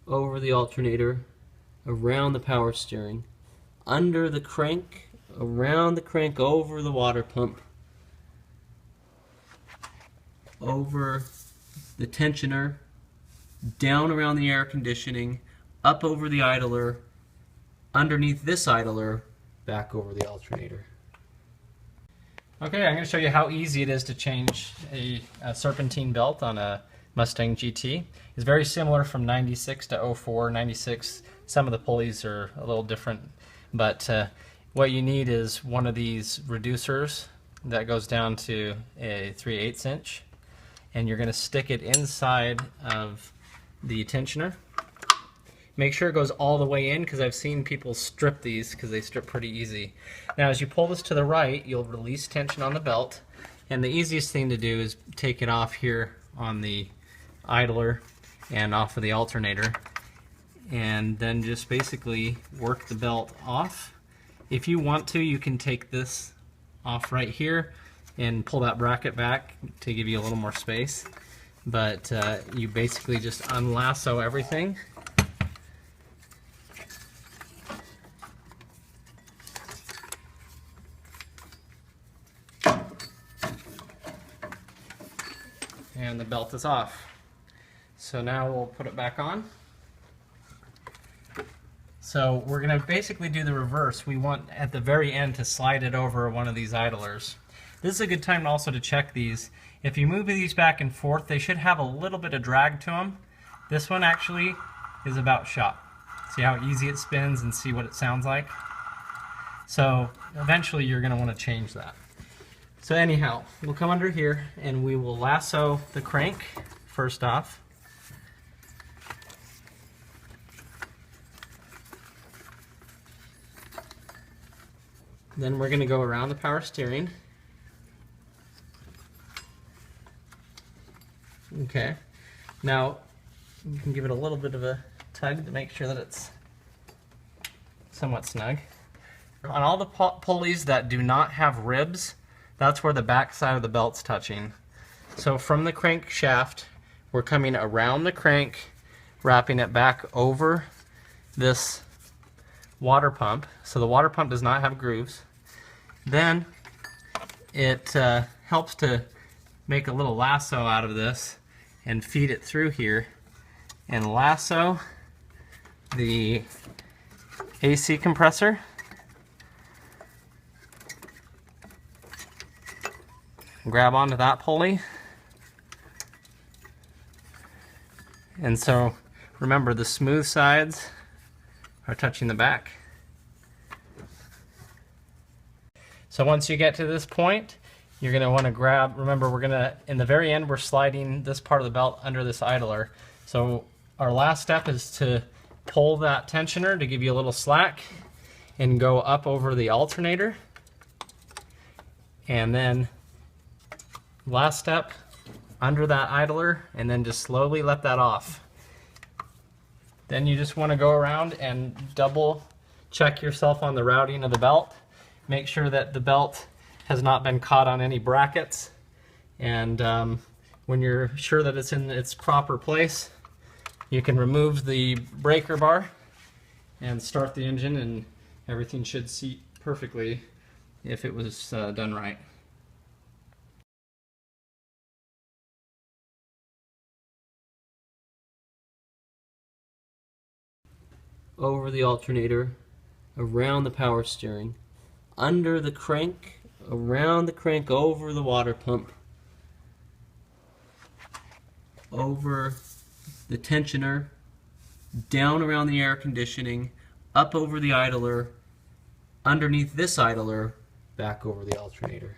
over the alternator, around the power steering, under the crank, around the crank, over the water pump, over the tensioner, down around the air conditioning, up over the idler, underneath this idler, back over the alternator. Okay, I'm going to show you how easy it is to change a serpentine belt on a Mustang GT. It's very similar from 96 to 04. 96, some of the pulleys are a little different, but what you need is one of these reducers that goes down to a 3/8 inch, and you're going to stick it inside of the tensioner. Make sure it goes all the way in, because I've seen people strip these because they strip pretty easy. Now as you pull this to the right, you'll release tension on the belt, and the easiest thing to do is take it off here on the idler and off of the alternator, and then just basically work the belt off. If you want to, you can take this off right here and pull that bracket back to give you a little more space, but you basically just unlasso everything. And the belt is off. So now we'll put it back on. So we're going to basically do the reverse. We want at the very end to slide it over one of these idlers. This is a good time also to check these. If you move these back and forth, they should have a little bit of drag to them. This one actually is about shot. See how easy it spins and see what it sounds like? So eventually you're going to want to change that. So anyhow, we'll come under here and we will lasso the crank first off. Then we're going to go around the power steering. Okay. Now you can give it a little bit of a tug to make sure that it's somewhat snug. On all the pulleys that do not have ribs, that's where the back side of the belt's touching. So from the crank shaft, we're coming around the crank, wrapping it back over this water pump. So the water pump does not have grooves. Then it helps to make a little lasso out of this and feed it through here and lasso the AC compressor. Grab onto that pulley, and so remember the smooth sides are touching the back. So once you get to this point, you're going to want to grab, remember we're going to, in the very end, we're sliding this part of the belt under this idler. So our last step is to pull that tensioner to give you a little slack and go up over the alternator, and then last step, under that idler, and then just slowly let that off. Then you just want to go around and double check yourself on the routing of the belt. Make sure that the belt has not been caught on any brackets, and when you're sure that it's in its proper place, you can remove the breaker bar and start the engine, and everything should seat perfectly if it was done right. Over the alternator, around the power steering, under the crank, around the crank, over the water pump, over the tensioner, down around the air conditioning, up over the idler, underneath this idler, back over the alternator.